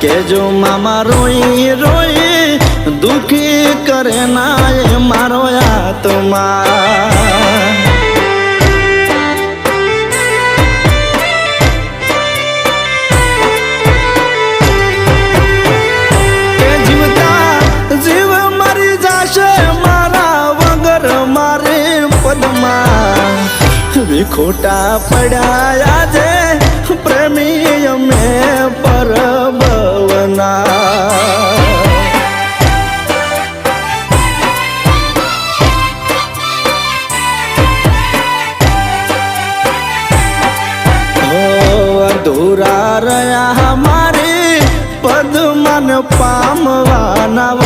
કે જો મામા રોઈ રોઈ દુખી કરે ના એ મારો આત્મા ખોટા પડ્યા છે પ્રેમી અમે પરબવના અધૂરા રહ્યા મારી પદ્માન પામવાના